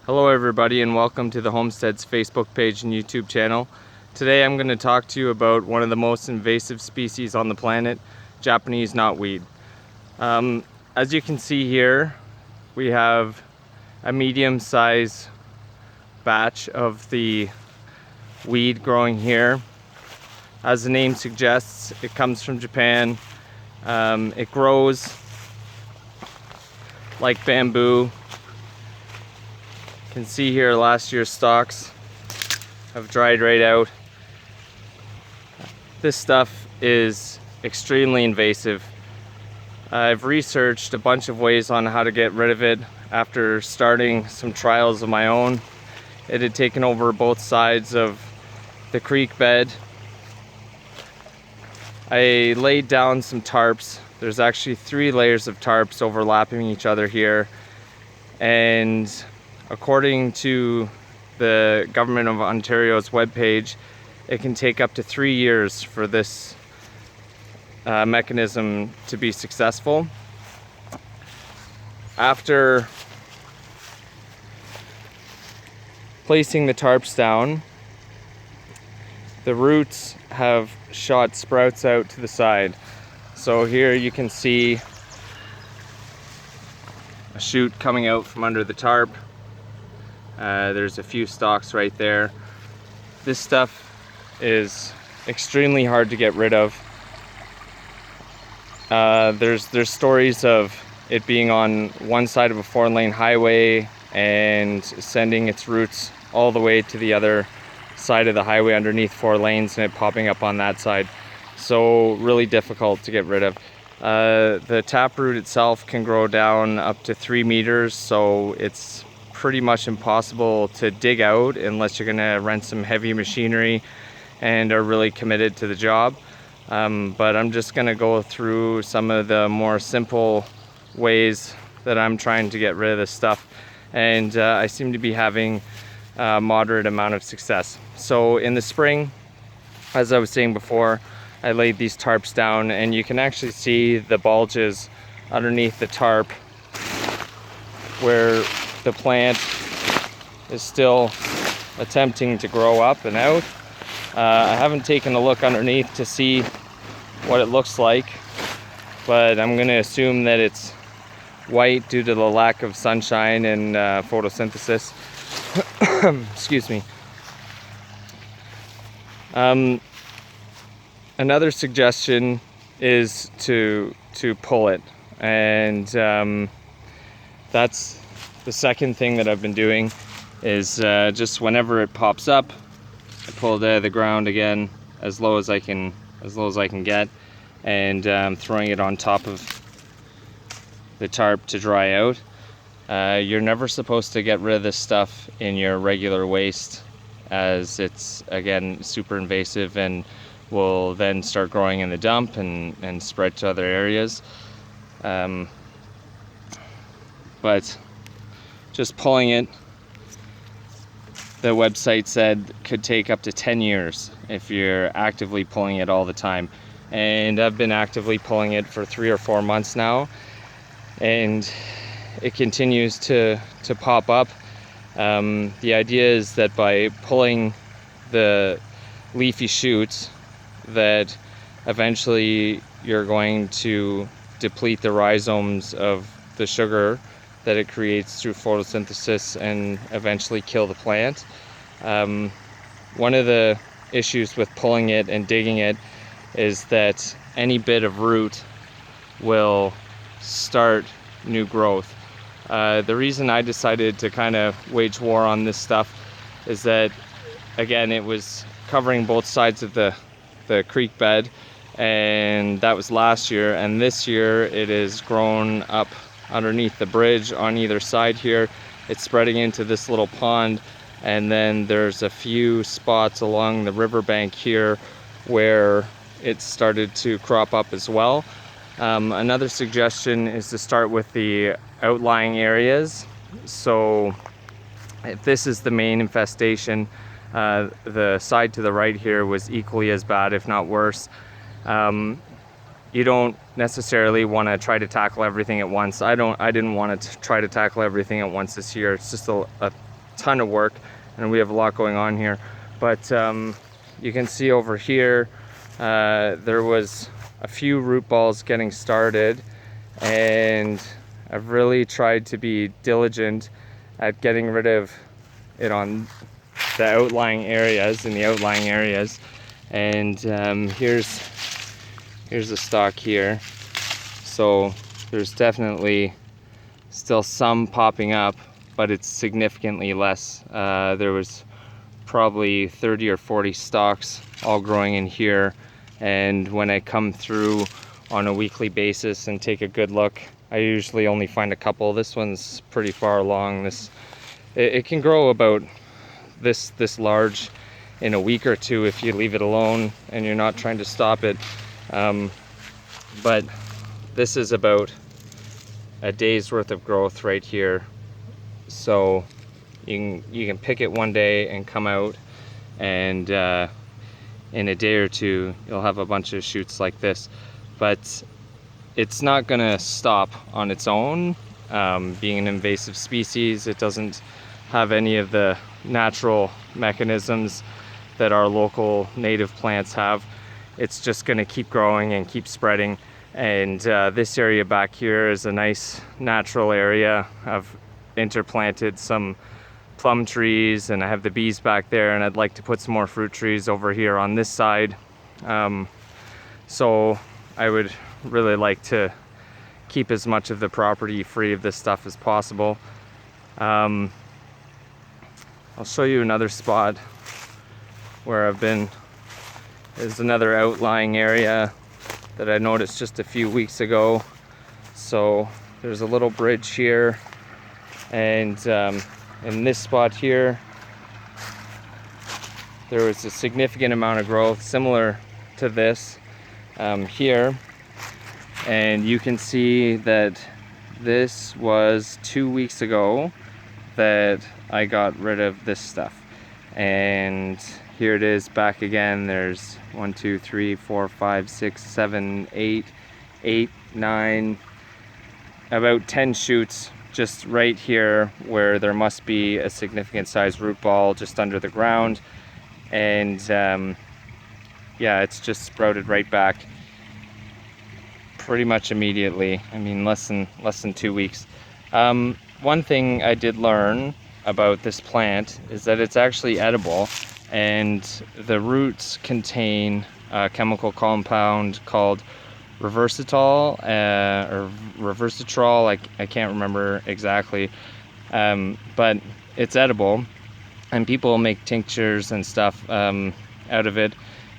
Hello everybody, and welcome to the Homestead's Facebook page and YouTube channel. Today I'm going to talk to you about one of the most invasive species on the planet, Japanese knotweed. As you can see here, we have a medium-sized batch of the weed growing here. As the name suggests, it comes from Japan. It grows like bamboo. You can see here last year's stalks have dried right out. This stuff is extremely invasive. I've researched a bunch of ways on how to get rid of it after starting some trials of my own. It had taken over both sides of the creek bed. I laid down some tarps. There's actually 3 layers of tarps overlapping each other here, and according to the Government of Ontario's webpage, it can take up to 3 years for this mechanism to be successful. After placing the tarps down, the roots have shot sprouts out to the side. So here you can see a shoot coming out from under the tarp. There's a few stalks right there. This stuff is extremely hard to get rid of. There's stories of it being on one side of a 4-lane highway and sending its roots all the way to the other side of the highway underneath 4 lanes and it popping up on that side. So really difficult to get rid of. The taproot itself can grow down up to 3 meters, so it's pretty much impossible to dig out unless you're gonna rent some heavy machinery and are really committed to the job. But I'm just gonna go through some of the more simple ways that I'm trying to get rid of this stuff, and I seem to be having a moderate amount of success. So in the spring, as I was saying before, I laid these tarps down, and you can actually see the bulges underneath the tarp where the plant is still attempting to grow up and out. I haven't taken a look underneath to see what it looks like, but I'm going to assume that it's white due to the lack of sunshine and photosynthesis. Excuse me. Another suggestion is to pull it, and that's the second thing that I've been doing, is just whenever it pops up, I pull it out of the ground again as low as I can get, and throwing it on top of the tarp to dry out. You're never supposed to get rid of this stuff in your regular waste, as it's, again, super invasive and will then start growing in the dump and spread to other areas. But just pulling it, the website said, could take up to 10 years if you're actively pulling it all the time. And I've been actively pulling it for 3 or 4 months now, and it continues to pop up. The idea is that by pulling the leafy shoots, that eventually you're going to deplete the rhizomes of the sugar that it creates through photosynthesis and eventually kill the plant. One of the issues with pulling it and digging it is that any bit of root will start new growth. The reason I decided to kind of wage war on this stuff is that, again, it was covering both sides of the creek bed, and that was last year, and this year it is grown up underneath the bridge on either side here. It's spreading into this little pond, and then there's a few spots along the riverbank here where it's started to crop up as well. Another suggestion is to start with the outlying areas. So if this is the main infestation, the side to the right here was equally as bad, if not worse. You don't necessarily want to try to tackle everything at once. I didn't want to try to tackle everything at once this year. It's just a ton of work, and we have a lot going on here. But you can see over here, there was a few root balls getting started, and I've really tried to be diligent at getting rid of it on the outlying areas, and here's a stalk here. So there's definitely still some popping up, but it's significantly less. There was probably 30 or 40 stalks all growing in here, and when I come through on a weekly basis and take a good look, I usually only find a couple. This one's pretty far along. It can grow about this large in a week or two if you leave it alone and you're not trying to stop it. But this is about a day's worth of growth right here. So you can pick it one day and come out, and in a day or two you'll have a bunch of shoots like this. But it's not gonna stop on its own. Being an invasive species, it doesn't have any of the natural mechanisms that our local native plants have. It's just gonna keep growing and keep spreading. And this area back here is a nice natural area. I've interplanted some plum trees, and I have the bees back there, and I'd like to put some more fruit trees over here on this side. So I would really like to keep as much of the property free of this stuff as possible. I'll show you another spot where I've been. There's another outlying area that I noticed just a few weeks ago. So there's a little bridge here, and in this spot here there was a significant amount of growth similar to this here, and you can see that this was 2 weeks ago that I got rid of this stuff, and here it is back again. There's 1, 2, 3, 4, 5, 6, 7, 8, 9, about 10 shoots just right here where there must be a significant size root ball just under the ground. And yeah, it's just sprouted right back pretty much immediately. I mean, less than 2 weeks. One thing I did learn about this plant is that it's actually edible, and the roots contain a chemical compound called reversitol or reversitrol. I can't remember exactly, but it's edible, and people make tinctures and stuff out of it.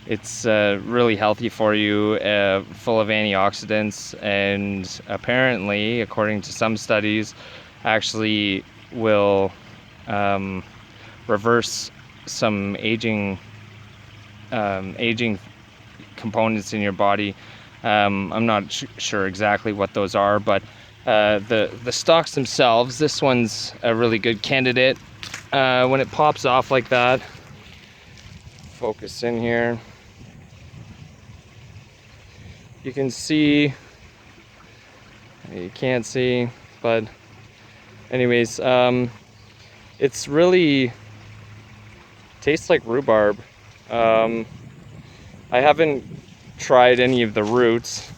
It's really healthy for you, full of antioxidants, and apparently, according to some studies, actually will reverse some aging components in your body. I'm not sure exactly what those are, but the stalks themselves, this one's a really good candidate. When it pops off like that, focus in here, you can see, you can't see, but anyways, it's really tastes like rhubarb. I haven't tried any of the roots,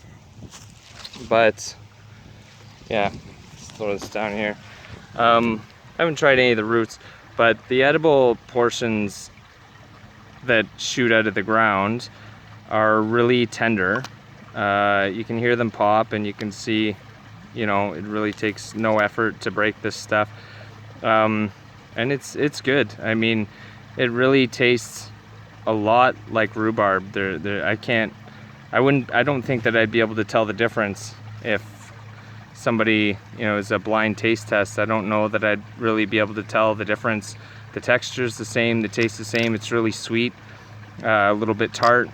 but yeah, let's throw this down here. I haven't tried any of the roots, but the edible portions that shoot out of the ground are really tender. You can hear them pop, and you can see, you know, it really takes no effort to break this stuff. And it's good. I mean, it really tastes a lot like rhubarb. I don't think that I'd be able to tell the difference if somebody, you know, is a blind taste test. I don't know that I'd really be able to tell the difference. The texture's the same, the taste's the same. It's really sweet, a little bit tart,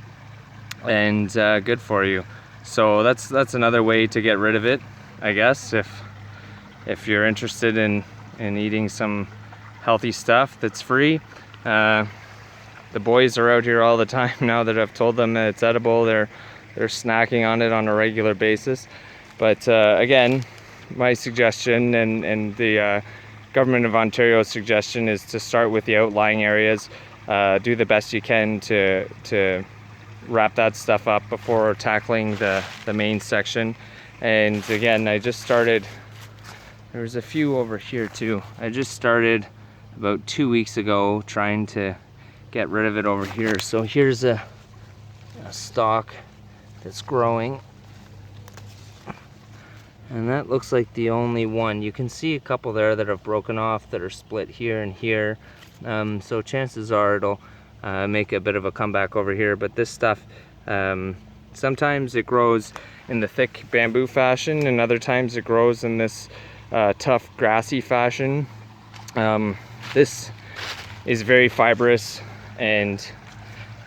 and good for you. So that's another way to get rid of it, I guess, if you're interested in eating some healthy stuff that's free. The boys are out here all the time now that I've told them that it's edible. They're snacking on it on a regular basis. But again, my suggestion and the Government of Ontario's suggestion is to start with the outlying areas, do the best you can to wrap that stuff up before tackling the main section. And again, I just started, there's a few over here too. I just started about 2 weeks ago trying to get rid of it over here. So here's a stalk that's growing, and that looks like the only one. You can see a couple there that have broken off that are split here and here. So chances are it'll make a bit of a comeback over here. But this stuff, sometimes it grows in the thick bamboo fashion, and other times it grows in this tough grassy fashion. This is very fibrous and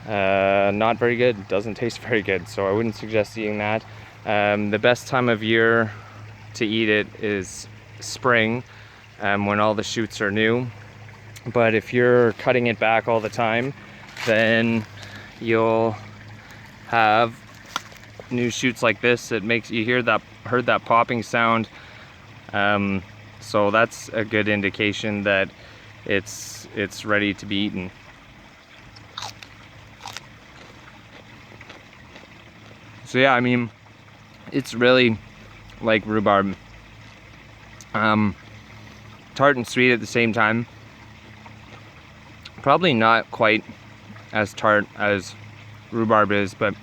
not very good. Doesn't taste very good, so I wouldn't suggest eating that. The best time of year to eat it is spring, when all the shoots are new. But if you're cutting it back all the time, then you'll have new shoots like this. It makes you heard that popping sound. So that's a good indication that it's ready to be eaten. So yeah, I mean, it's really like rhubarb. Tart and sweet at the same time. Probably not quite as tart as rhubarb is, but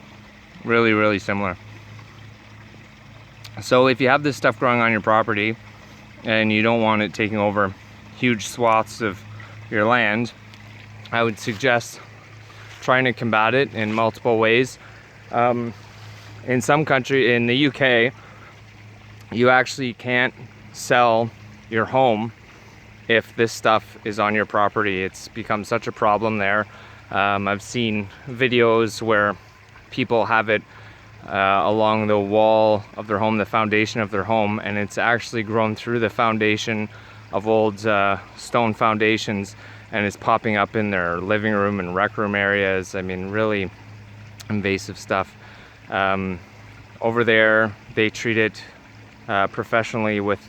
really, really similar. So if you have this stuff growing on your property and you don't want it taking over huge swaths of your land, I would suggest trying to combat it in multiple ways. In some country, in the UK, you actually can't sell your home if this stuff is on your property. It's become such a problem there. I've seen videos where people have it along the wall of their home, the foundation of their home, and it's actually grown through the foundation of old stone foundations, and it's popping up in their living room and rec room areas. I mean, really invasive stuff. Over there, they treat it professionally with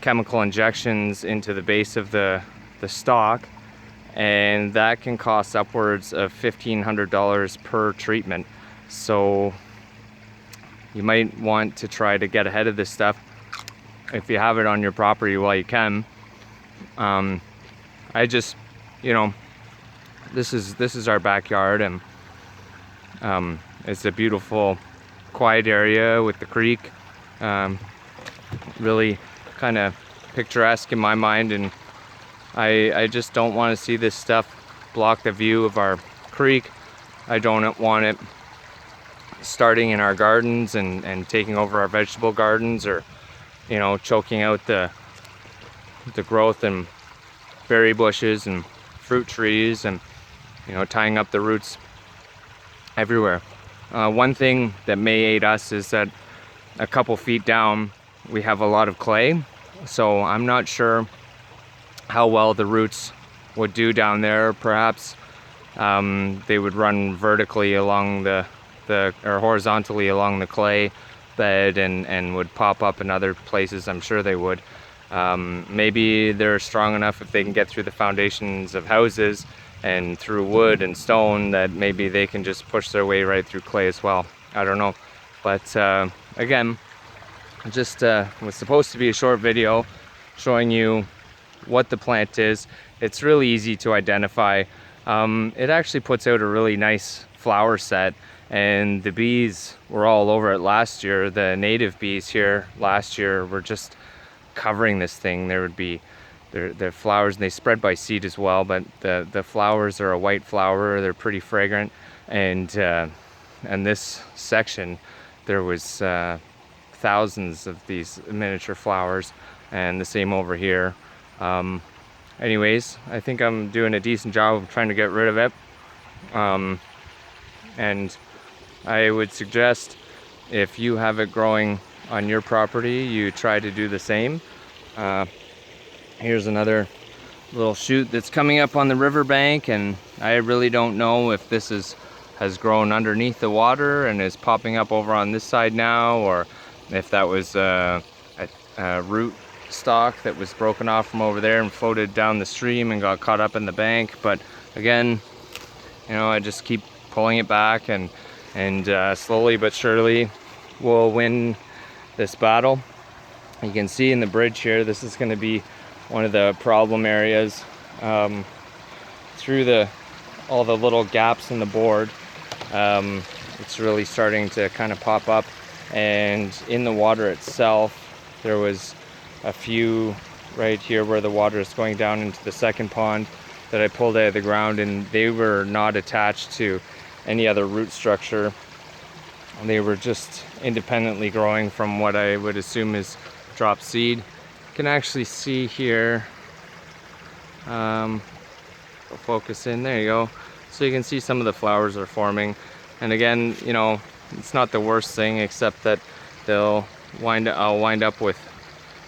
chemical injections into the base of the stalk, and that can cost upwards of $1,500 per treatment. So you might want to try to get ahead of this stuff if you have it on your property while you can. I just, you know, this is our backyard, and it's a beautiful quiet area with the creek, really kind of picturesque in my mind, and I just don't want to see this stuff block the view of our creek. I don't want it starting in our gardens and taking over our vegetable gardens, or, you know, choking out the growth and berry bushes and fruit trees, and, you know, tying up the roots everywhere. One thing that may aid us is that a couple feet down we have a lot of clay, so I'm not sure how well the roots would do down there. Perhaps they would run vertically along or horizontally along the clay bed and would pop up in other places. I'm sure they would. Maybe they're strong enough if they can get through the foundations of houses and through wood and stone, that maybe they can just push their way right through clay as well. I don't know. But again, just was supposed to be a short video showing you what the plant is. It's really easy to identify. It actually puts out a really nice flower set, and the bees were all over it last year. The native bees here last year were just covering this thing. There would be the flowers, and they spread by seed as well, but the flowers are a white flower. They're pretty fragrant, and this section there was thousands of these miniature flowers, and the same over here. Anyways, I think I'm doing a decent job of trying to get rid of it, and I would suggest if you have it growing on your property, you try to do the same. Here's another little shoot that's coming up on the riverbank, and I really don't know if this has grown underneath the water and is popping up over on this side now, or if that was a root stalk that was broken off from over there and floated down the stream and got caught up in the bank. But again, you know, I just keep pulling it back, and slowly but surely we'll win this battle. You can see in the bridge here, this is going to be one of the problem areas. Through all the little gaps in the board, it's really starting to kind of pop up, and in the water itself there was a few right here where the water is going down into the second pond that I pulled out of the ground, and they were not attached to any other root structure. They were just independently growing from what I would assume is drop seed. You can actually see here, focus in, there you go. So you can see some of the flowers are forming, and again, you know, it's not the worst thing, except that I'll wind up with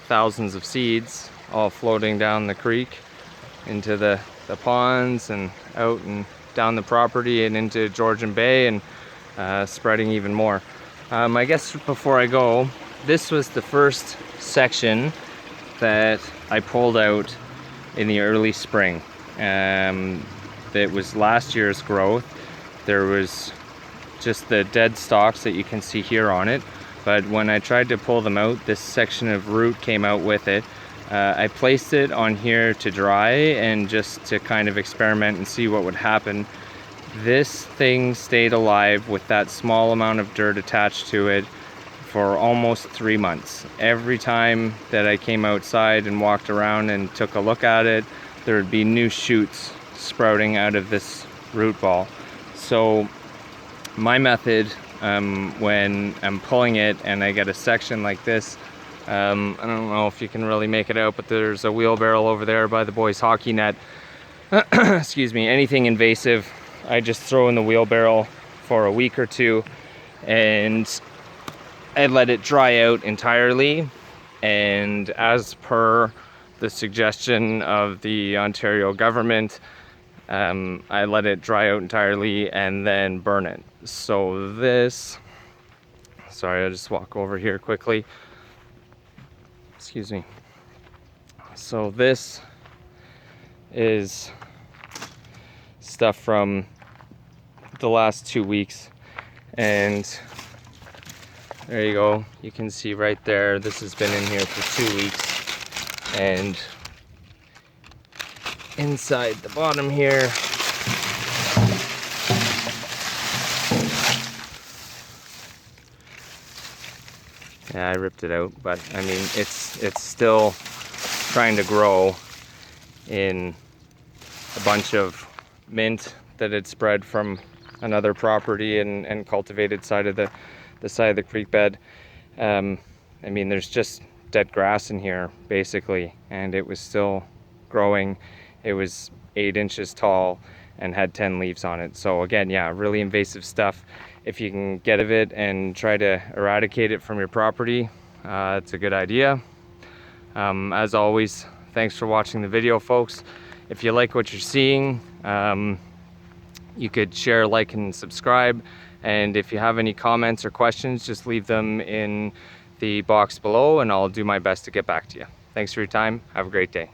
thousands of seeds all floating down the creek into the ponds and out and down the property and into Georgian Bay, and spreading even more. I guess before I go, this was the first section that I pulled out in the early spring. That was last year's growth. There was just the dead stalks that you can see here on it, but when I tried to pull them out, this section of root came out with it. I placed it on here to dry and just to kind of experiment and see what would happen. This thing stayed alive with that small amount of dirt attached to it for almost 3 months. Every time that I came outside and walked around and took a look at it, there would be new shoots sprouting out of this root ball. So my method, when I'm pulling it and I get a section like this, I don't know if you can really make it out, but there's a wheelbarrow over there by the boys' hockey net. Excuse me. Anything invasive, I just throw in the wheelbarrow for a week or two, and I let it dry out entirely. And as per the suggestion of the Ontario government, I let it dry out entirely and then burn it. So this, sorry, I'll just walk over here quickly. Excuse me. So this is stuff from the last 2 weeks, and there you go. You can see right there, this has been in here for 2 weeks, and inside the bottom here, yeah, I ripped it out, but I mean, it's still trying to grow in a bunch of mint that had spread from another property and cultivated side of the side of the creek bed. I mean, there's just dead grass in here basically, and it was still growing. It was 8 inches tall and had 10 leaves on it. So again, yeah, really invasive stuff. If you can get of it and try to eradicate it from your property, it's a good idea. As always, thanks for watching the video, folks. If you like what you're seeing, you could share, like, and subscribe. And if you have any comments or questions, just leave them in the box below and I'll do my best to get back to you. Thanks for your time. Have a great day.